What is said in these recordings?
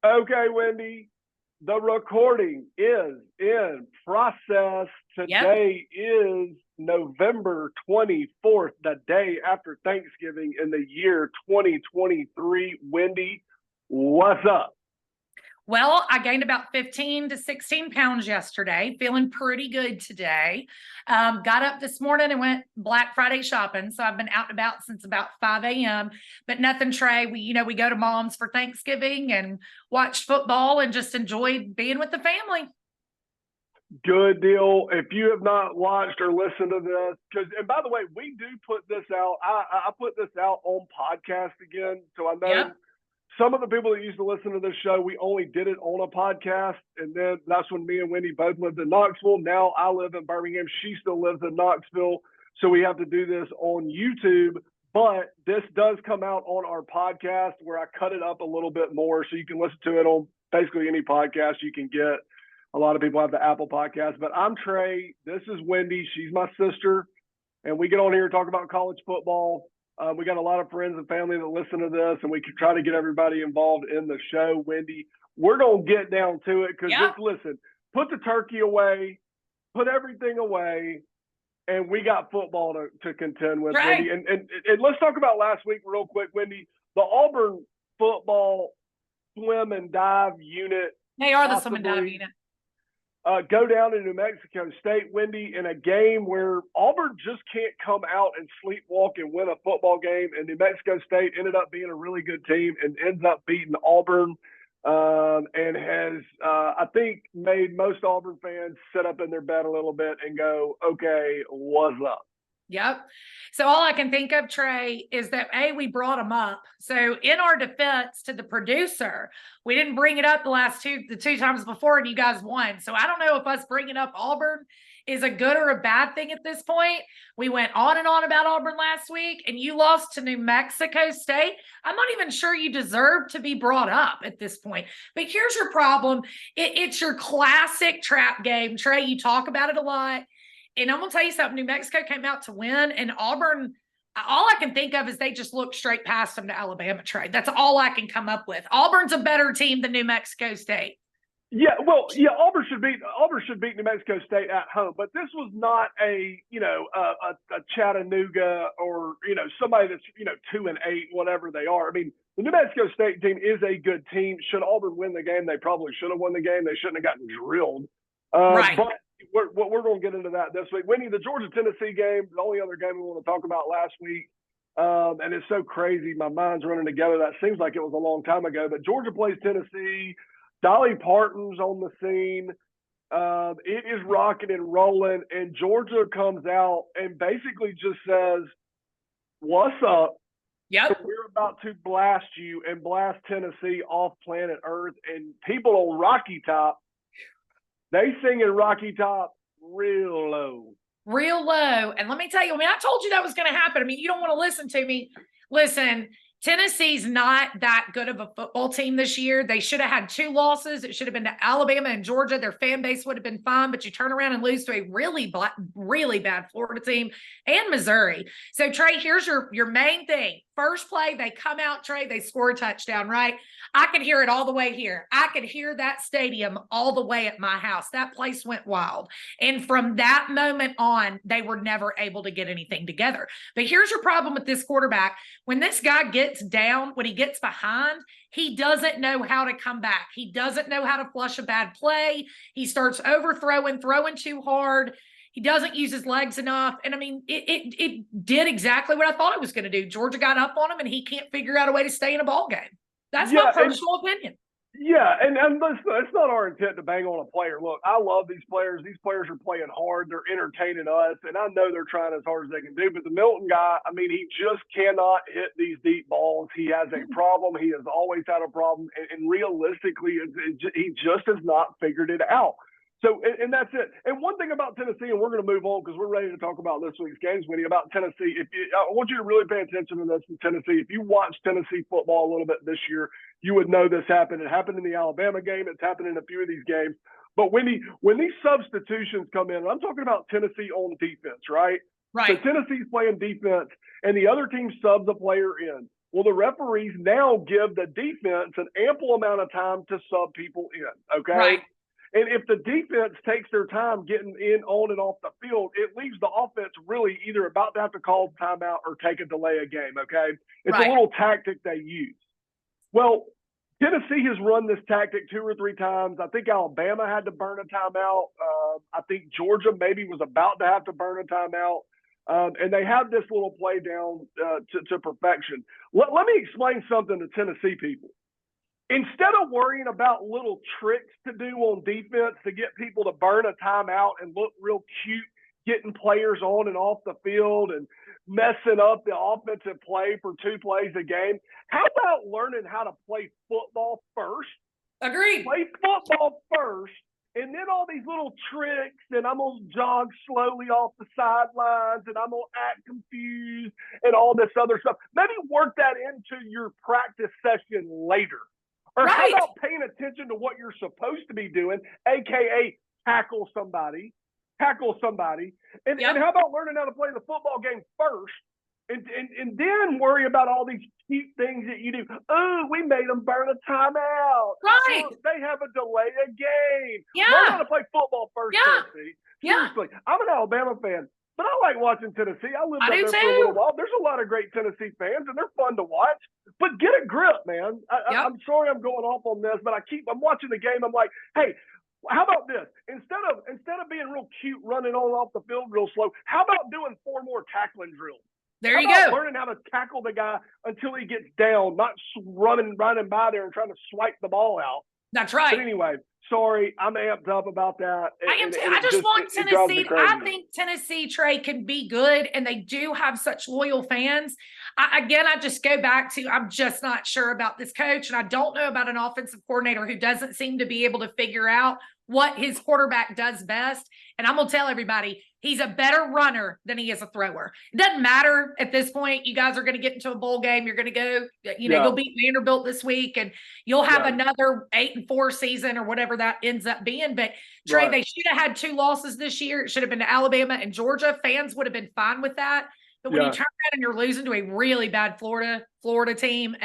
Okay, Wendy, the recording is in process. Yep. Today is November 24th, the day after Thanksgiving in the year 2023. Wendy, what's up? Well, I gained about 15 to 16 pounds yesterday, feeling pretty good today. Got up this morning and went Black Friday shopping. So I've been out and about since about 5 a.m. But nothing, Trey. We go to mom's for Thanksgiving and watch football and just enjoyed being with the family. Good deal. If you have not watched or listened to this, and by the way, we do put this out. I put this out on podcast again. So I know Yep. some of the people that used to listen to this show, we only did it on a podcast. And then that's when me and Wendy both lived in Knoxville. Now I live in Birmingham. She still lives in Knoxville. So we have to do this on YouTube. But this does come out on our podcast where I cut it up a little bit more. So you can listen to it on basically any podcast you can get. A lot of people have the Apple podcast. But I'm Trey. This is Wendy. She's my sister. And we get on here and talk about college football. We got a lot of friends and family that listen to this, and we can try to get everybody involved in the show. Wendy, we're going to get down to it because, listen, put the turkey away, put everything away, and we got football to contend with, Right. Wendy. And let's talk about last week real quick, Wendy. The Auburn football swim and dive unit. They are the swim and dive unit. Go down to New Mexico State, Wendy, in a game where Auburn just can't come out and sleepwalk and win a football game. And New Mexico State ended up being a really good team and ends up beating Auburn and has, I think, made most Auburn fans sit up in their bed a little bit and go, okay, what's up? Yep. So all I can think of, Trey, is that we brought them up. So in our defense to the producer, we didn't bring it up the two times before, and you guys won. So I don't know if us bringing up Auburn is a good or a bad thing at this point. We went on and on about Auburn last week, and you lost to New Mexico State. I'm not even sure you deserve to be brought up at this point. But here's your problem. It's your classic trap game. Trey, you talk about it a lot. And I'm going to tell you something, New Mexico came out to win, and Auburn, all I can think of is they just looked straight past them to Alabama, Trey. That's all I can come up with. Auburn's a better team than New Mexico State. Yeah, well, Auburn should beat New Mexico State at home, but this was not a Chattanooga or somebody that's 2-8, whatever they are. I mean, the New Mexico State team is a good team. Should Auburn win the game? They probably should have won the game. They shouldn't have gotten drilled. Right. But we're going to get into that this week. Winning the Georgia-Tennessee game, the only other game we want to talk about last week, and it's so crazy. My mind's running together. That seems like it was a long time ago. But Georgia plays Tennessee. Dolly Parton's on the scene. It is rocking and rolling, and Georgia comes out and basically just says, what's up? Yep. We're about to blast you and blast Tennessee off planet Earth. And people on Rocky Top, they singing Rocky Top real low. Real low. And let me tell you, I told you that was going to happen. You don't want to listen to me. Listen, Tennessee's not that good of a football team this year. They should have had 2 losses. It should have been to Alabama and Georgia. Their fan base would have been fine, but you turn around and lose to a really bad Florida team and Missouri. So, Trey, here's your main thing. First play, they come out, Trey, they score a touchdown, right? I could hear it all the way here. I could hear that stadium all the way at my house. That place went wild. And from that moment on, they were never able to get anything together. But here's your problem with this quarterback. When this guy gets down, when he gets behind, he doesn't know how to come back. He doesn't know how to flush a bad play. He starts overthrowing, throwing too hard. He doesn't use his legs enough. And it did exactly what I thought it was going to do. Georgia got up on him, and he can't figure out a way to stay in a ball game. That's my personal opinion. Yeah, and it's not our intent to bang on a player. Look, I love these players. These players are playing hard. They're entertaining us, and I know they're trying as hard as they can do. But the Milton guy, he just cannot hit these deep balls. He has a problem. He has always had a problem, and realistically, he just has not figured it out. So, and that's it. And one thing about Tennessee, and we're going to move on because we're ready to talk about this week's games, Winnie, about Tennessee. I want you to really pay attention to this in Tennessee. If you watch Tennessee football a little bit this year, you would know this happened. It happened in the Alabama game. It's happened in a few of these games. But when these substitutions come in, and I'm talking about Tennessee on defense, right? Right. So Tennessee's playing defense, and the other team subs a player in. Well, the referees now give the defense an ample amount of time to sub people in, okay? Right. And if the defense takes their time getting in, on, and off the field, it leaves the offense really either about to have to call timeout or take a delay a game, okay? It's a little tactic they use. Well, Tennessee has run this tactic 2 or 3 times. I think Alabama had to burn a timeout. I think Georgia maybe was about to have to burn a timeout. And they have this little play down to perfection. Let me explain something to Tennessee people. Instead of worrying about little tricks to do on defense to get people to burn a timeout and look real cute, getting players on and off the field and messing up the offensive play for 2 plays a game, how about learning how to play football first? Agreed. Play football first, and then all these little tricks, and I'm going to jog slowly off the sidelines, and I'm going to act confused, and all this other stuff. Maybe work that into your practice session later. Or how about paying attention to what you're supposed to be doing, a.k.a. tackle somebody, and how about learning how to play the football game first, and then worry about all these cute things that you do. Oh, we made them burn a timeout. Right. Oh, they have a delay a game. Yeah. Learn how to play football first, Tennessee. Yeah. Seriously, I'm an Alabama fan, but I like watching Tennessee. I lived up there for a little while. There's a lot of great Tennessee fans, and they're fun to watch. But get a grip, man. I'm sorry I'm going off on this, but I'm watching the game. I'm like, hey, how about this? Instead of being real cute, running on off the field real slow, how about doing 4 more tackling drills? There you go. Learning how to tackle the guy until he gets down, not running by there and trying to swipe the ball out. That's right. But anyway, sorry, I'm amped up about that. I am too. I just want Tennessee. I think Tennessee, Trey, can be good, and they do have such loyal fans. I just go back to I'm just not sure about this coach, and I don't know about an offensive coordinator who doesn't seem to be able to figure out what his quarterback does best. And I'm going to tell everybody, he's a better runner than he is a thrower. It doesn't matter at this point. You guys are going to get into a bowl game. You're going to go, go beat Vanderbilt this week, and you'll have another 8-4 season or whatever that ends up being. But Trey, they should have had 2 losses this year. It should have been to Alabama and Georgia. Fans would have been fine with that. But when you turn around and you're losing to a really bad Florida team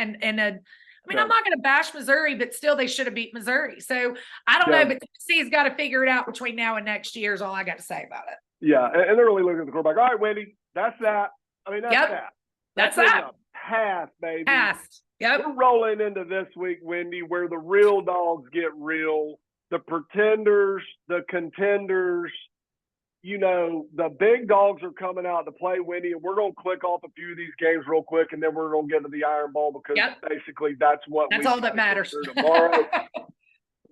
I'm not going to bash Missouri, but still they should have beat Missouri. So I don't know, but Tennessee's got to figure it out between now and next year is all I got to say about it. Yeah, and they're really looking at the quarterback. All right, Wendy, that's that. That's that. That's that. Pass, baby. Pass. Yep. We're rolling into this week, Wendy, where the real dogs get real. The pretenders, the contenders, the big dogs are coming out to play, Wendy, and we're going to click off a few of these games real quick, and then we're going to get to the Iron Bowl because basically that's all that matters tomorrow.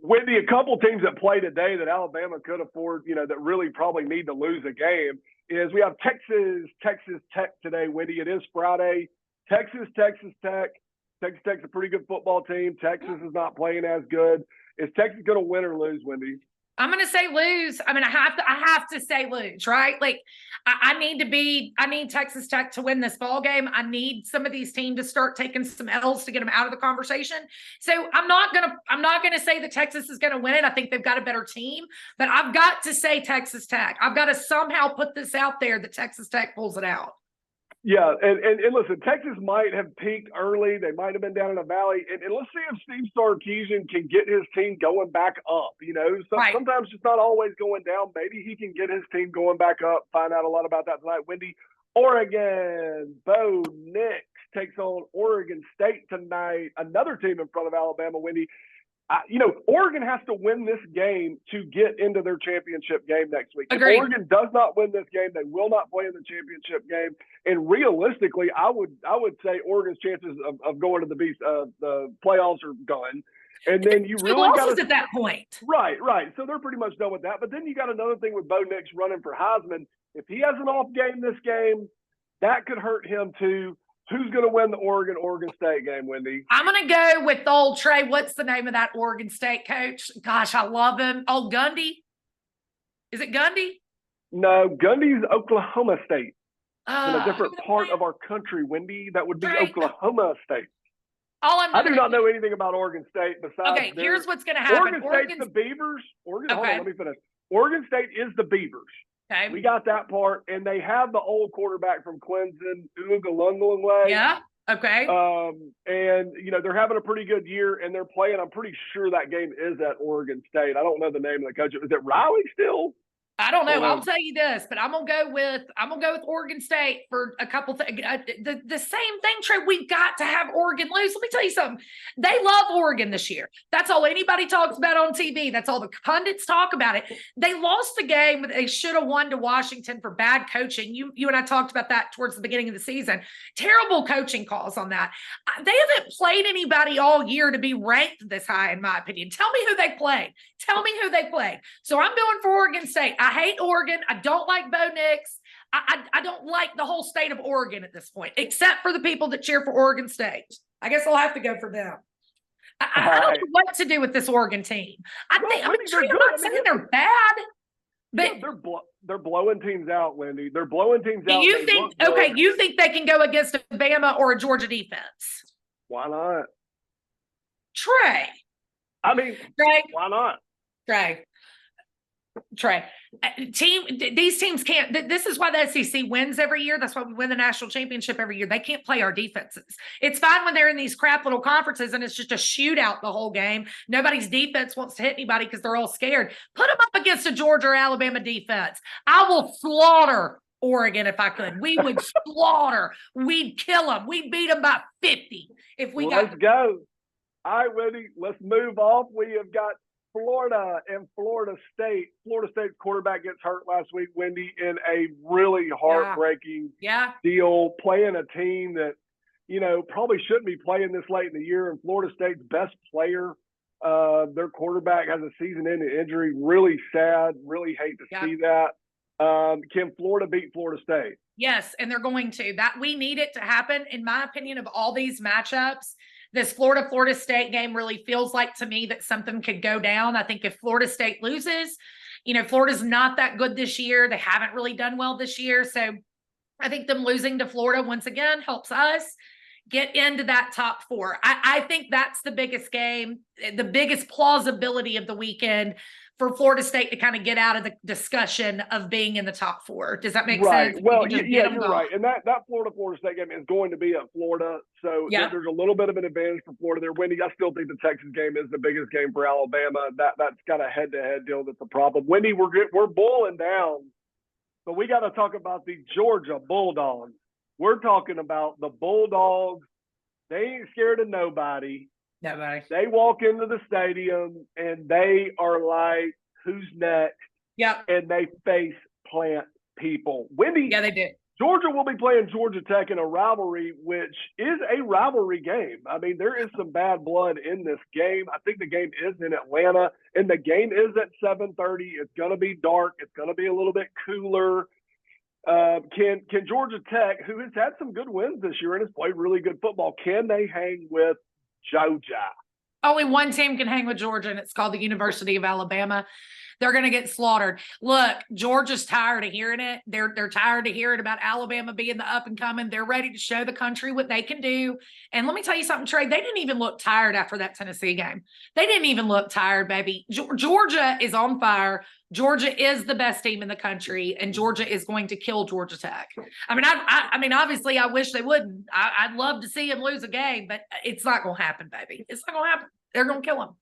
Wendy, a couple teams that play today that Alabama could afford, that really probably need to lose a game is we have Texas Tech today, Wendy. It is Friday. Texas Tech. Texas Tech's a pretty good football team. Texas is not playing as good. Is Texas going to win or lose, Wendy? I'm going to say lose. I have to say lose, right? Like I need Texas Tech to win this ball game. I need some of these teams to start taking some L's to get them out of the conversation. So I'm not going to say that Texas is going to win it. I think they've got a better team, but I've got to say Texas Tech. I've got to somehow put this out there that Texas Tech pulls it out. Yeah, and listen, Texas might have peaked early. They might have been down in the valley. And let's see if Steve Sarkisian can get his team going back up. Sometimes it's not always going down. Maybe he can get his team going back up. Find out a lot about that tonight. Wendy, Oregon, Bo Nix takes on Oregon State tonight. Another team in front of Alabama, Wendy. Oregon has to win this game to get into their championship game next week. Agreed. If Oregon does not win this game, they will not play in the championship game. And realistically, I would say Oregon's chances of going to the playoffs are done. And then you really got at that point. Right. So they're pretty much done with that. But then you got another thing with Bo Nix running for Heisman. If he has an off game this game, that could hurt him too. Who's going to win the Oregon State game, Wendy? I'm going to go with old Trey. What's the name of that Oregon State coach? Gosh, I love him. Oh, Gundy? Is it Gundy? No, Gundy's Oklahoma State. In a different part of our country, Wendy. That would be Trey. Oklahoma State. I do not know anything about Oregon State besides here's what's going to happen. Oregon State's the Beavers. Hold on, let me finish. Oregon State is the Beavers. Okay. We got that part, and they have the old quarterback from Clemson, Uiagalelei. Yeah. Okay. And, they're having a pretty good year, and they're playing. I'm pretty sure that game is at Oregon State. I don't know the name of the coach. Is it Riley still? I don't know. I'll tell you this, but I'm gonna go with Oregon State for a couple things. The same thing, Trey. We've got to have Oregon lose. Let me tell you something. They love Oregon this year. That's all anybody talks about on TV. That's all the pundits talk about it. They lost the game that they should have won to Washington for bad coaching. You and I talked about that towards the beginning of the season. Terrible coaching calls on that. They haven't played anybody all year to be ranked this high, in my opinion. Tell me who they played. So I'm going for Oregon State. I hate Oregon. I don't like Bo Nix. I don't like the whole state of Oregon at this point, except for the people that cheer for Oregon State. I guess I'll have to go for them. I don't know what to do with this Oregon team. I'm not saying they're bad, but they're blowing teams out, Wendy. They're blowing teams out. You think they can go against a Bama or a Georgia defense? Why not? Trey. Why not? Trey, these teams can't. This is why the SEC wins every year. That's why we win the national championship every year. They can't play our defenses. It's fine when they're in these crap little conferences and it's just a shootout the whole game. Nobody's defense wants to hit anybody because they're all scared. Put them up against a Georgia or Alabama defense. I will slaughter Oregon if I could. We would slaughter. We'd kill them. We'd beat them by 50 if we got. Let's go. All right, Wendy, let's move off. We have got Florida and Florida State. Florida State's quarterback gets hurt last week, Wendy, in a really heartbreaking deal, playing a team that, probably shouldn't be playing this late in the year. And Florida State's best player, their quarterback, has a season-ending injury. Really sad. Really hate to see that. Can Florida beat Florida State? Yes, and they're going to. That we need it to happen. In my opinion, of all these matchups, this Florida State game really feels like to me that something could go down. I think if Florida State loses, Florida's not that good this year. They haven't really done well this year. So I think them losing to Florida once again helps us get into that top four. I think that's the biggest game, the biggest plausibility of the weekend for Florida State to kind of get out of the discussion of being in the top four. Does that make sense? Well, you're right. And that Florida State game is going to be at Florida. So there's a little bit of an advantage for Florida there. Wendy, I still think the Texas game is the biggest game for Alabama. That's got a head-to-head deal that's a problem. Wendy, we're boiling down, but we got to talk about the Georgia Bulldogs. We're talking about the Bulldogs. They ain't scared of nobody. They walk into the stadium and they are like, who's next? Yeah. And they face plant people. Wendy. Yeah, they did. Georgia will be playing Georgia Tech in a rivalry, which is a rivalry game. I mean, there is some bad blood in this game. I think the game is in Atlanta, and the game is at 7:30. It's going to be dark. It's going to be a little bit cooler. Can Georgia Tech, who has had some good wins this year and has played really good football, can they hang with Georgia? Only one team can hang with Georgia, and it's called the University of Alabama. They're going to get slaughtered. Look, Georgia's tired of hearing it. They're tired of hearing about Alabama being the up and coming. They're ready to show the country what they can do. And let me tell you something, Trey, they didn't even look tired after that Tennessee game. They didn't even look tired, baby. Georgia is on fire. Georgia is the best team in the country, and Georgia is going to kill Georgia Tech. I mean, obviously, I wish they wouldn't. I'd love to see them lose a game, but it's not going to happen, baby. It's not going to happen. They're going to kill them.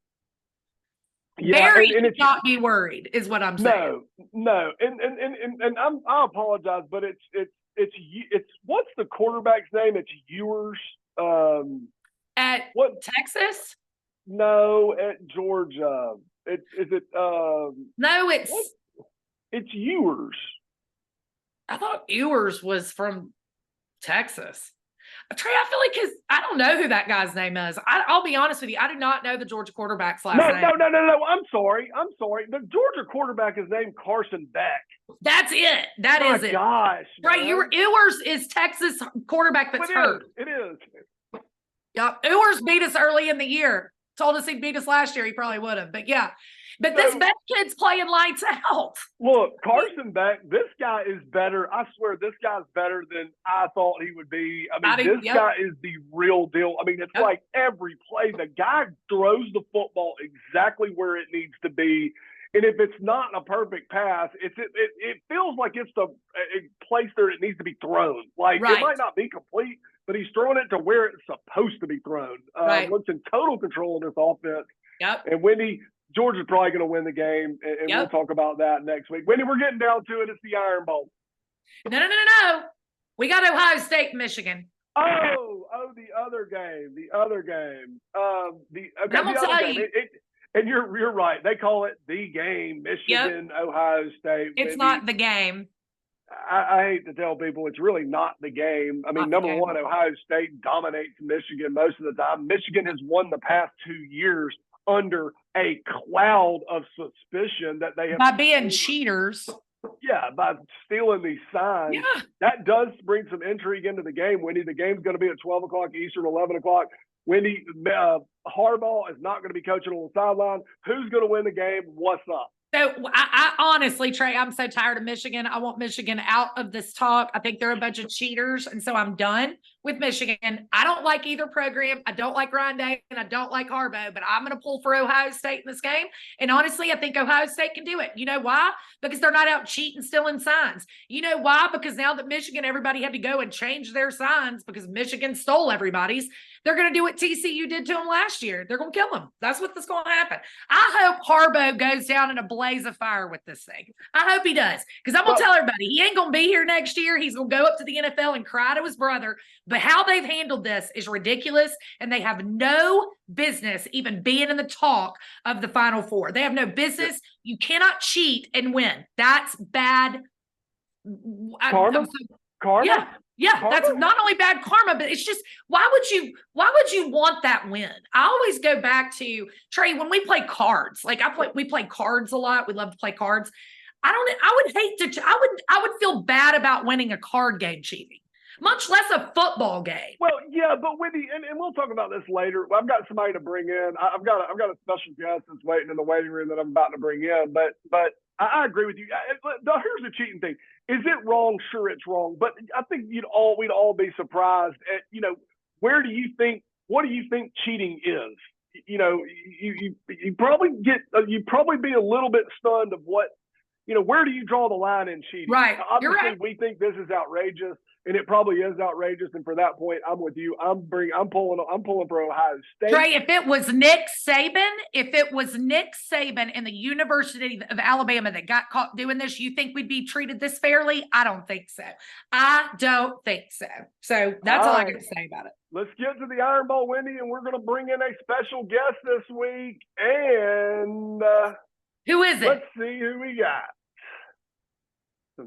Yeah, Barry should not be worried, is what I'm saying. No, and I apologize, but it's what's the quarterback's name? It's Ewers. At Texas? No, at Georgia. No, it's Ewers. I thought Ewers was from Texas. Trey, I feel like I don't know who that guy's name is. I'll be honest with you. I do not know the Georgia quarterback's last name. No. I'm sorry. The Georgia quarterback is named Carson Beck. That's it. That is it. Gosh. Right. Ewers is Texas quarterback that's hurt. It is. Yeah. Ewers beat us early in the year. Told us he'd beat us last year. He probably would have. But yeah. But this Beck kid's playing lights out. Look, Carson Beck, this guy is better. I swear, this guy's better than I thought he would be. I mean, this guy is the real deal. I mean, it's like every play, the guy throws the football exactly where it needs to be. And if it's not a perfect pass, it feels like it's the place that it needs to be thrown. Like, It might not be complete, but he's throwing it to where it's supposed to be thrown. Right. Looks in total control of this offense. Yep. And Wendy, Georgia's probably going to win the game, and we'll talk about that next week. Wendy, we're getting down to it. It's the Iron Bowl. No. We got Ohio State, Michigan. Oh, the other game. I'm gonna tell you. And you're right. They call it the game. Michigan, Ohio State. It's not the game. I hate to tell people it's really not the game. I mean, number one, Ohio State dominates Michigan most of the time. Michigan has won the past 2 years under a cloud of suspicion that they have by being cheaters. Yeah, by stealing these signs. Yeah. That does bring some intrigue into the game, Wendy. The game's going to be at 12 o'clock Eastern, 11 o'clock. Wendy, Harbaugh is not going to be coaching on the sideline. Who's going to win the game? What's up? So I honestly, Trey, I'm so tired of Michigan. I want Michigan out of this talk. I think they're a bunch of cheaters. And so I'm done with Michigan. I don't like either program. I don't like Ryan Day and I don't like Harbaugh, but I'm going to pull for Ohio State in this game. And honestly, I think Ohio State can do it. You know why? Because they're not out cheating, stealing signs. You know why? Because now that Michigan, everybody had to go and change their signs because Michigan stole everybody's. They're going to do what TCU did to them last year. They're going to kill them. That's what's going to happen. I hope Harbaugh goes down in a blaze of fire with this thing. I hope he does. Because I'm going to tell everybody, he ain't going to be here next year. He's going to go up to the NFL and cry to his brother. But how they've handled this is ridiculous. And they have no business even being in the talk of the Final Four. They have no business. You cannot cheat and win. That's bad. Karma? Yeah. Yeah, karma? That's not only bad karma, but it's just why would you want that win? I always go back to Trey when we play cards. Like we play cards a lot. We love to play cards. I would feel bad about winning a card game cheating, much less a football game. Well, yeah, but Wendy, and we'll talk about this later. I've got somebody to bring in. I've got a special guest that's waiting in the waiting room that I'm about to bring in. But I agree with you. Here's the cheating thing. Is it wrong? Sure, it's wrong. But I think we'd all be surprised at, what do you think cheating is? You probably you'd probably be a little bit stunned of what, where do you draw the line in cheating? Right. Obviously, you're right. We think this is outrageous. And it probably is outrageous. And for that point, I'm with you. I'm pulling for Ohio State. Trey, if it was Nick Saban in the University of Alabama that got caught doing this, you think we'd be treated this fairly? I don't think so. So that's all I got to say about it. Let's get to the Iron Bowl, Wendy, and we're going to bring in a special guest this week. And who is it? Let's see who we got. All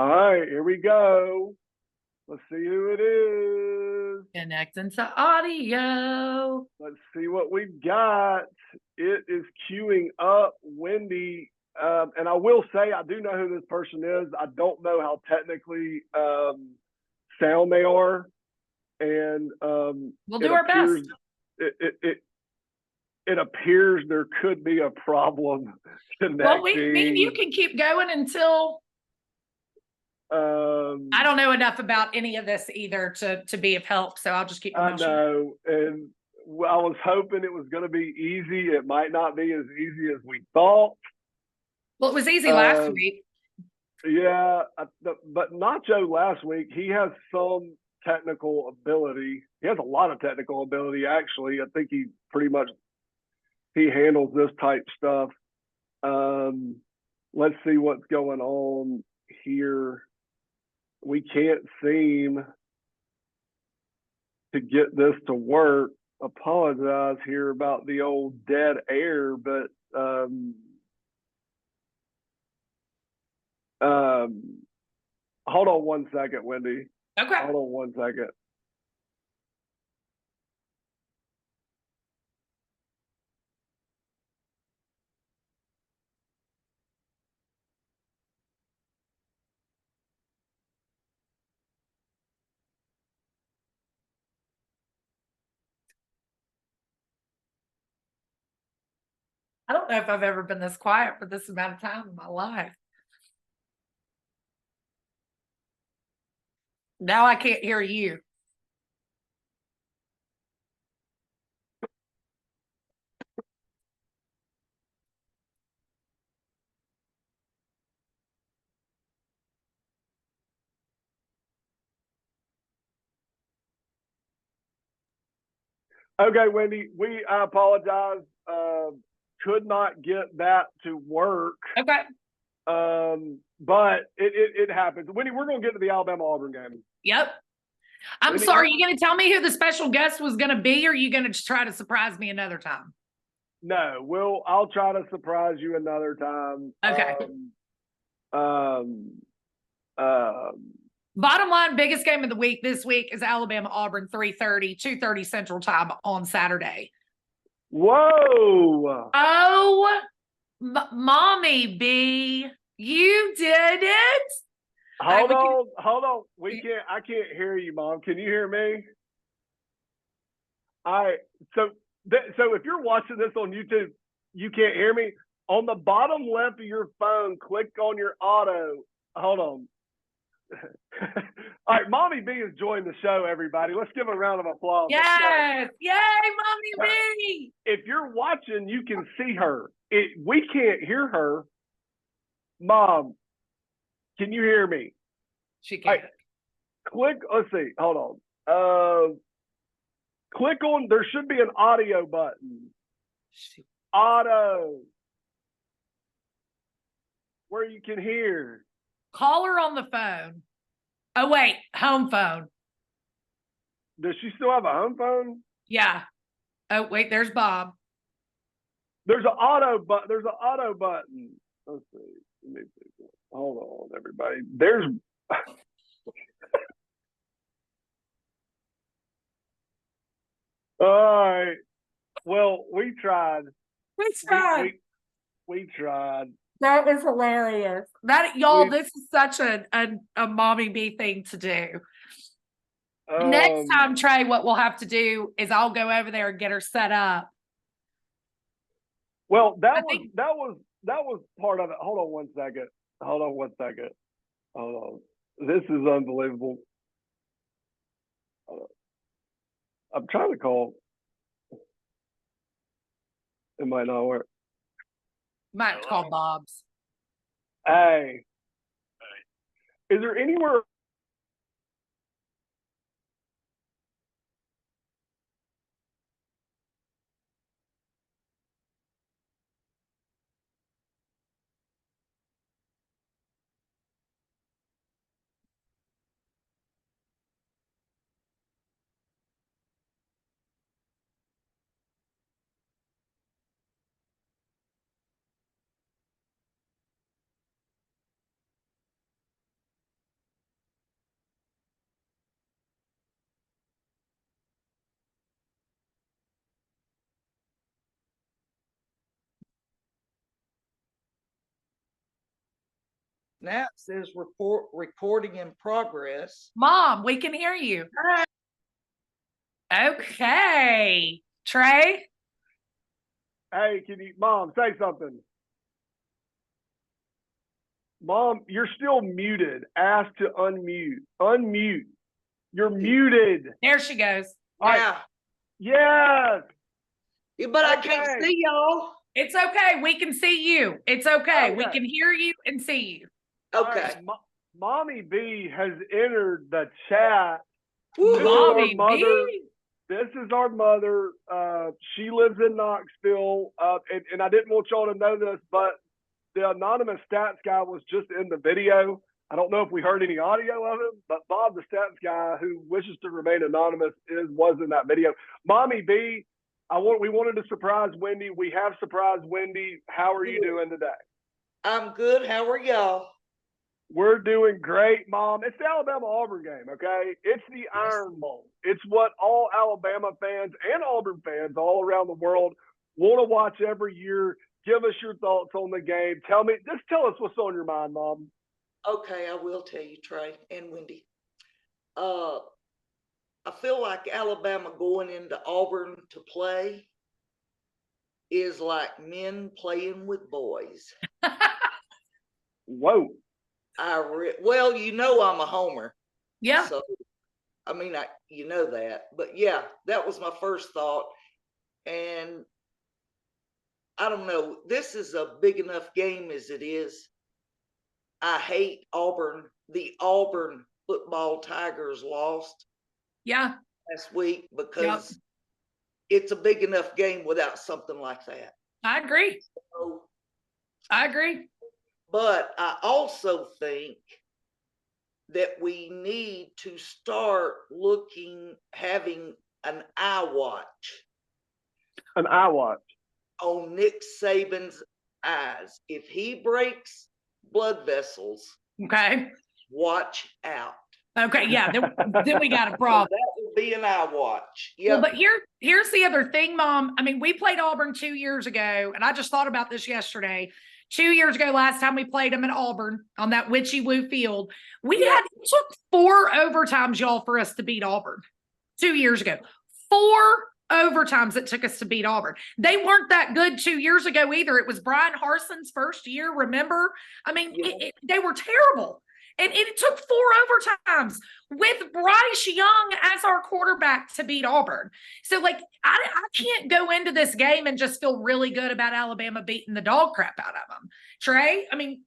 right, here we go. Let's see who it is. Connecting to audio. Let's see what we've got. It is queuing up, Wendy. And I will say, I do know who this person is. I don't know how technically sound they are. And we'll do our best. It appears there could be a problem connecting. Well, me and you can keep going until I don't know enough about any of this either to be of help, so I'll just keep going. I know, and I was hoping it was going to be easy. It might not be as easy as we thought. Well, it was easy last week. Yeah, but Nacho last week, he has some technical ability. He has a lot of technical ability, actually. I think he pretty much he handles this type stuff. Let's see what's going on here. We can't seem to get this to work. Apologize here about the old dead air, but hold on one second, Wendy. Okay. Hold on one second. I don't know if I've ever been this quiet for this amount of time in my life. Now I can't hear you. Okay, Wendy, I apologize. Could not get that to work. Okay. But it happens. Wendy, we're going to get to the Alabama-Auburn game. Yep. I'm Wendy, sorry, are you going to tell me who the special guest was going to be, or are you going to try to surprise me another time? No, I'll try to surprise you another time. Okay. Bottom line, biggest game of the week this week is Alabama-Auburn, 3:30, 2:30 Central Time on Saturday. Whoa. Oh, Mommy B, you did it. Hold on. I can't hear you, Mom. Can you hear me? So if you're watching this on YouTube, you can't hear me. On the bottom left of your phone, click on your auto. Hold on. All right, Mommy B has joined the show, everybody. Let's give a round of applause. Yes. Yay, Mommy B. If you're watching, you can see her. We can't hear her. Mom, can you hear me? She can't. Click, let's see. Hold on. Click on, there should be an audio button. Auto. Where you can hear. Call her on the phone. Oh, wait, home phone. Does she still have a home phone? Yeah. Oh, wait, there's Bob. There's an auto button. Let's see. Hold on, everybody. There's all right. Well, we tried. We tried. That was hilarious. This is such a Mommy B thing to do. Next time, Trey, what we'll have to do is I'll go over there and get her set up. Well, that was part of it. Hold on one second. Hold on. This is unbelievable. I'm trying to call. It might not work. Might have to call Bob's. Hey. Is there anywhere? Now it says recording in progress. Mom, we can hear you. Okay. Trey? Hey, Mom, say something. Mom, you're still muted. Ask to unmute. Unmute. You're muted. There she goes. Yeah. Yes. Yeah, but I can't see y'all. It's okay. We can see you. It's okay. Okay. We can hear you and see you. Okay. Right. Mommy B has entered the chat. Mommy B. This is our mother. She lives in Knoxville. And I didn't want y'all to know this, but the anonymous stats guy was just in the video. I don't know if we heard any audio of him, but Bob, the stats guy who wishes to remain anonymous, was in that video. Mommy B, we wanted to surprise Wendy. We have surprised Wendy. How are you doing today? I'm good. How are y'all? We're doing great, Mom. It's the Alabama-Auburn game, okay? It's the Iron Bowl. It's what all Alabama fans and Auburn fans all around the world want to watch every year. Give us your thoughts on the game. Tell us what's on your mind, Mom. Okay, I will tell you, Trey and Wendy. I feel like Alabama going into Auburn to play is like men playing with boys. Whoa. Well, you know I'm a homer. Yeah. So, I mean, you know that. But yeah, that was my first thought. And I don't know. This is a big enough game as it is. I hate Auburn. The Auburn football Tigers lost. Yeah. Last week because it's a big enough game without something like that. I agree. So, I agree. but I also think that we need to start having an eye watch. An eye watch. On Nick Saban's eyes. If he breaks blood vessels, Okay. watch out. Okay. Yeah. Then we got a So problem. that would be an eye watch. Yeah. Well, but here's the other thing, Mom. I mean, we played Auburn 2 years ago, and I just thought about this yesterday. 2 years ago, last time we played them in Auburn on that witchy woo field, it took 4 overtimes, y'all, for us to beat Auburn 2 years ago. 4 overtimes it took us to beat Auburn. They weren't that good 2 years ago either. It was Brian Harson's first year, remember? I mean, they were terrible. And it took 4 overtimes with Bryce Young as our quarterback to beat Auburn. So, like, I can't go into this game and just feel really good about Alabama beating the dog crap out of them. Trey, I mean.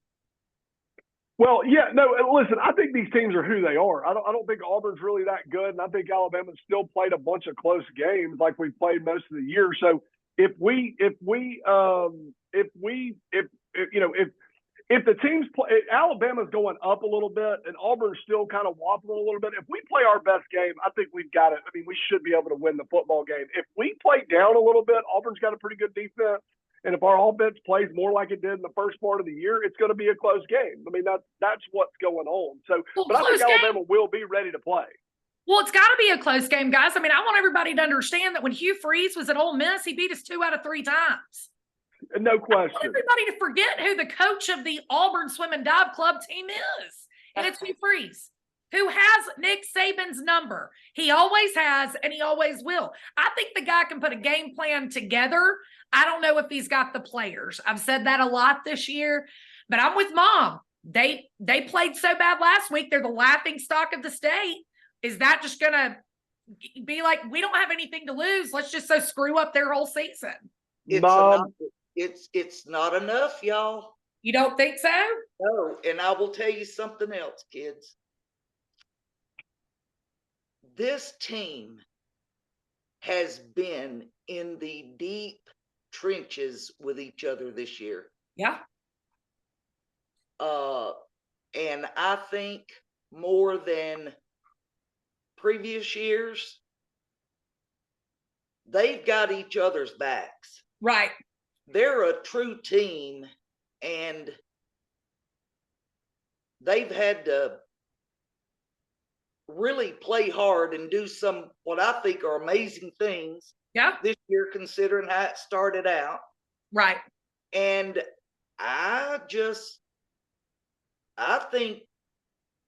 Well, yeah, no, listen, I think these teams are who they are. I don't think Auburn's really that good, and I think Alabama's still played a bunch of close games like we've played most of the year. So if the teams play, Alabama's going up a little bit and Auburn's still kind of wobbling a little bit. If we play our best game, I think we've got it. I mean, we should be able to win the football game. If we play down a little bit, Auburn's got a pretty good defense. And if our offense plays more like it did in the first part of the year, it's going to be a close game. I mean, that's what's going on. So, but I think Alabama will be ready to play. Well, it's got to be a close game, guys. I mean, I want everybody to understand that when Hugh Freeze was at Ole Miss, he beat us 2 out of 3 times. No question. I want everybody to forget who the coach of the Auburn Swim and Dive Club team is. And it's Hugh Freeze, who has Nick Saban's number. He always has, and he always will. I think the guy can put a game plan together. I don't know if he's got the players. I've said that a lot this year, but I'm with Mom. They played so bad last week. They're the laughing stock of the state. Is that just going to be like, we don't have anything to lose? Let's just so screw up their whole season. It's not enough, y'all. You don't think so? No, and I will tell you something else, kids. This team has been in the deep trenches with each other this year. Yeah. And I think more than previous years, they've got each other's backs. Right. They're a true team, and they've had to really play hard and do some what I think are amazing things this year, considering how it started out. Right. And I think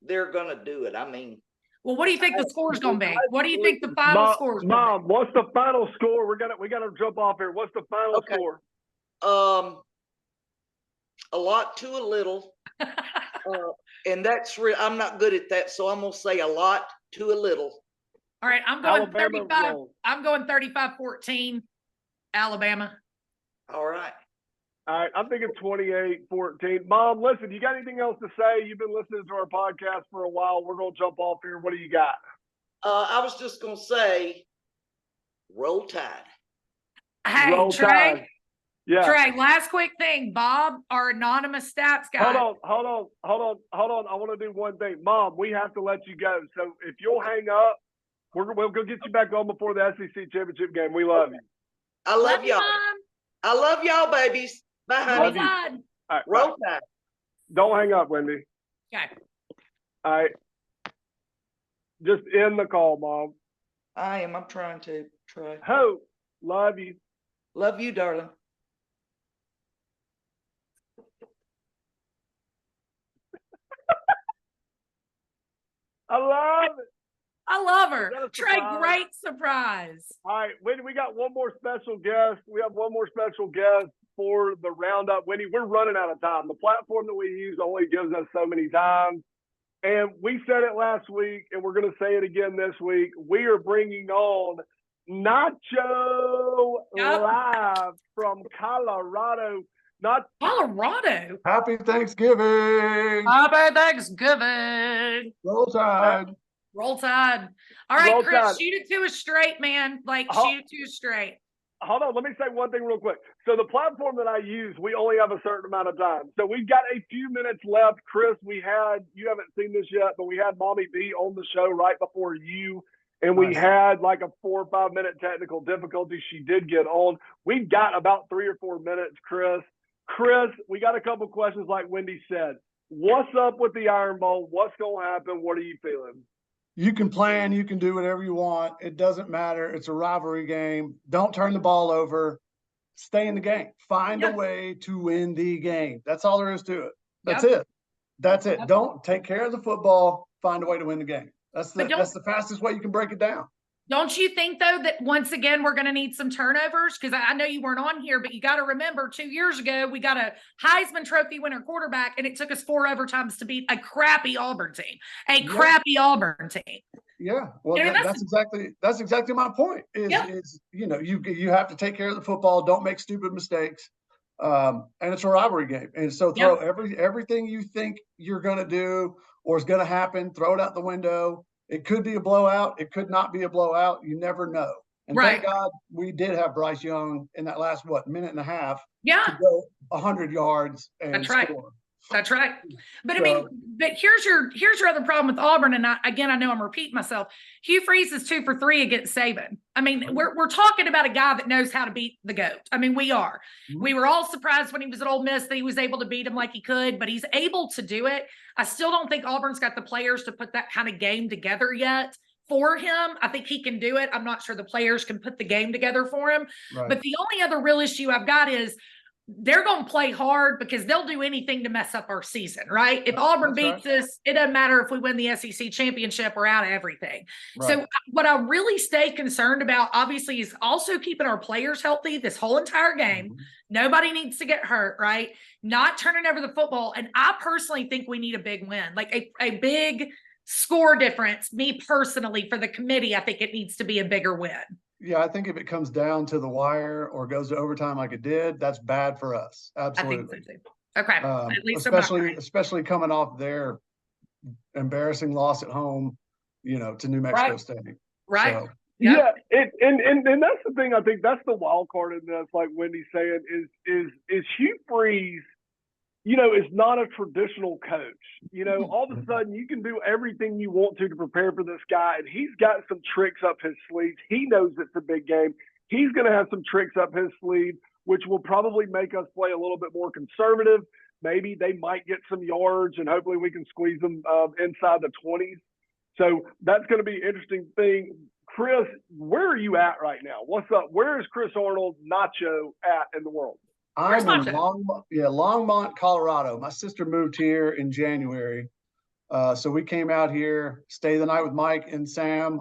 they're going to do it. I mean, well, what do you think the score's going to be? What do you think the final score is going to be? Mom, what's the final score? We got to jump off here. What's the final score? A lot to a little. And that's real. I'm not good at that, so I'm gonna say a lot to a little. All right, I'm going Alabama 35. roll. I'm going 35-14, Alabama. All right. All right, I'm thinking 28-14. Mom, listen, you got anything else to say? You've been listening to our podcast for a while. We're gonna jump off here. What do you got? I was just gonna say, roll Tide. Hey, Roll Trey. Tide. Yeah. Trey, last quick thing. Bob, our anonymous stats guy. Hold on. I want to do one thing. Mom, we have to let you go. So if you'll hang up, we'll go get you back on before the SEC championship game. We love you. I love y'all. Mom. I love y'all, babies. Bye, honey. All right, roll Tide. Don't hang up, Wendy. Okay. All right. Just end the call, Mom. I am. I'm trying to. Try. Ho. Love you. Love you, darling. I love it. I love her. Trey, surprise? great surprise. All right, Wendy, we got one more special guest. We have one more special guest for the roundup. Wendy, we're running out of time. The platform that we use only gives us so many times. And we said it last week, and we're going to say it again this week. We are bringing on Nacho live from Colorado. Colorado. Happy Thanksgiving. Happy Thanksgiving. Roll Tide. Roll Tide. All right, Roll Chris, Tide. shoot it to us straight, man. Like, shoot it to us straight. Hold on, let me say one thing real quick. So the platform that I use, we only have a certain amount of time. So we've got a few minutes left. Chris, you haven't seen this yet, but we had Mommy B on the show right before you, and we had like a 4 or 5 minute technical difficulty. She did get on. We've got about 3 or 4 minutes, Chris. Chris, we got a couple questions like Wendy said. What's up with the Iron Bowl? What's going to happen? What are you feeling? You can plan, you can do whatever you want. It doesn't matter. It's a rivalry game. Don't turn the ball over. Stay in the game. Find a way to win the game. That's all there is to it. That's it. That's it. Don't take care of the football. Find a way to win the game. That's the fastest way you can break it down. Don't you think, though, that once again we're going to need some turnovers? Because I know you weren't on here, but you got to remember 2 years ago we got a Heisman Trophy winner quarterback, and it took us 4 overtimes to beat a crappy Auburn team. Crappy Auburn team. Yeah, well, that's exactly my point. Is you have to take care of the football. Don't make stupid mistakes, and it's a rivalry game. And so throw everything you think you're going to do or is going to happen. Throw it out the window. It could be a blowout. It could not be a blowout. You never know. And thank God we did have Bryce Young in that last, minute and a half to go 100 yards and score. That's right. But but here's your other problem with Auburn. And I know I'm repeating myself. Hugh Freeze is 2 for 3 against Saban. I mean, we're talking about a guy that knows how to beat the GOAT. I mean, we are. Mm-hmm. We were all surprised when he was at Ole Miss that he was able to beat him like he could, but he's able to do it. I still don't think Auburn's got the players to put that kind of game together yet for him. I think he can do it. I'm not sure the players can put the game together for him. Right. But the only other real issue I've got is they're going to play hard because they'll do anything to mess up our season, right? If Auburn beats us, it doesn't matter if we win the SEC championship, we're out of everything. Right. So what I really stay concerned about, obviously, is also keeping our players healthy this whole entire game. Mm-hmm. Nobody needs to get hurt, right? Not turning over the football. And I personally think we need a big win, like a big score difference. Me personally, for the committee, I think it needs to be a bigger win. Yeah, I think if it comes down to the wire or goes to overtime like it did, that's bad for us. Absolutely. I think so too. Okay. At least especially coming off their embarrassing loss at home, to New Mexico State. Right. So, yeah, and that's the thing. I think that's the wild card in this. Like Wendy's saying, is Hugh Freeze. Is not a traditional coach. All of a sudden you can do everything you want to prepare for this guy, and he's got some tricks up his sleeves. He knows it's a big game. He's going to have some tricks up his sleeve, which will probably make us play a little bit more conservative. Maybe they might get some yards, and hopefully we can squeeze them inside the 20s. So that's going to be an interesting thing. Chris, where are you at right now? What's up? Where is Chris Arnold, Nacho, at in the world? I'm in Longmont, Colorado. My sister moved here in January. So we came out here, stayed the night with Mike and Sam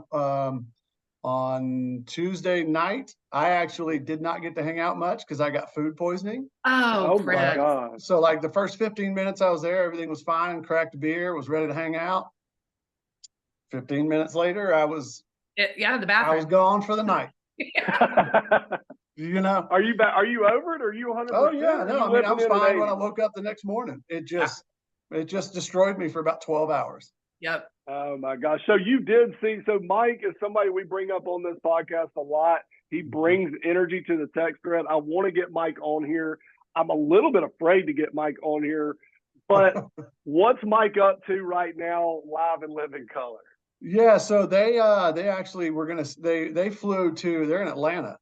on Tuesday night. I actually did not get to hang out much because I got food poisoning. Oh my God. So like the first 15 minutes I was there, everything was fine, cracked a beer, was ready to hang out. 15 minutes later, I was the bathroom. I was gone for the night. Are you back? Are you over it? Or are you 100%? Oh yeah, no. I mean, I was fine when I woke up the next morning. It just destroyed me for about 12 hours. Yep. Oh my gosh. So you did see. So Mike is somebody we bring up on this podcast a lot. He brings energy to the text thread. I want to get Mike on here. I'm a little bit afraid to get Mike on here, but what's Mike up to right now, live and living color? Yeah. So they actually they flew to. They're in Atlanta.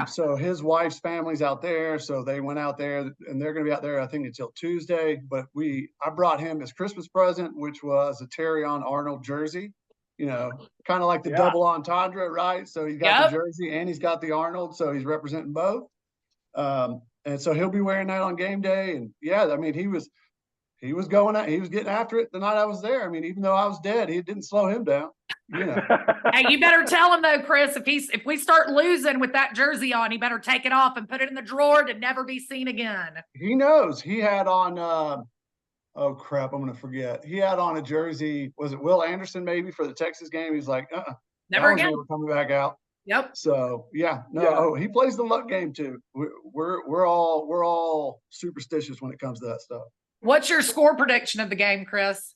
So his wife's family's out there, so they went out there, and they're going to be out there, I think, until Tuesday. But I brought him his Christmas present, which was a Terrion Arnold jersey, kind of like the double entendre, right? So he's got the jersey and he's got the Arnold, so he's representing both. And so he'll be wearing that on game day. And I mean, he was going out, he was getting after it the night I was there. I mean, even though I was dead, it didn't slow him down. Hey, you better tell him though, Chris, if we start losing with that jersey on, he better take it off and put it in the drawer to never be seen again. He knows. He had on oh crap, I'm gonna forget. He had on a jersey, was it Will Anderson maybe for the Texas game? He's like, never again. Never coming back out. Yep. So he plays the luck game too. We're all superstitious when it comes to that stuff. What's your score prediction of the game, Chris?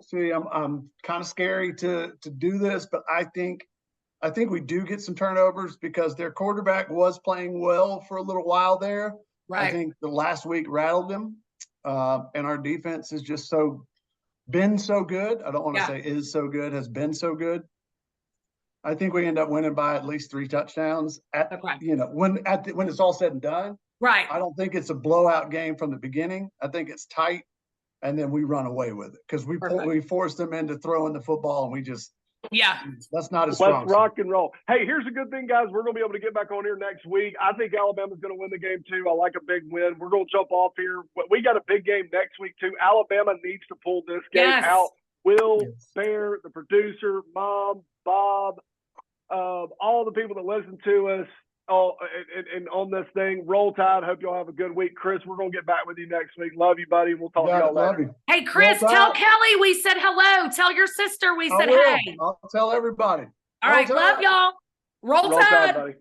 See, I'm kind of scary to do this, but I think we do get some turnovers because their quarterback was playing well for a little while there. I Right. think the last week rattled him, and our defense has just been so good. I don't want to say is so good, has been so good. I think we end up winning by at least 3 touchdowns when it's all said and done. Right. I don't think it's a blowout game from the beginning. I think it's tight, and then we run away with it because we forced them into throwing the football, and we just that's not as strong. Let's rock and roll. Hey, here's a good thing, guys. We're going to be able to get back on here next week. I think Alabama's going to win the game too. I like a big win. We're going to jump off here. We got a big game next week too. Alabama needs to pull this game out. Will, Bear, the producer, Mom, Bob, all the people that listen to us and on this thing. Roll Tide. Hope y'all have a good week. Chris, we're going to get back with you next week. Love you, buddy. We'll talk to y'all later. Hey, Chris, tell Kelly we said hello. Tell your sister we said hey. I'll tell everybody. All right. Love y'all. Roll Tide. Buddy.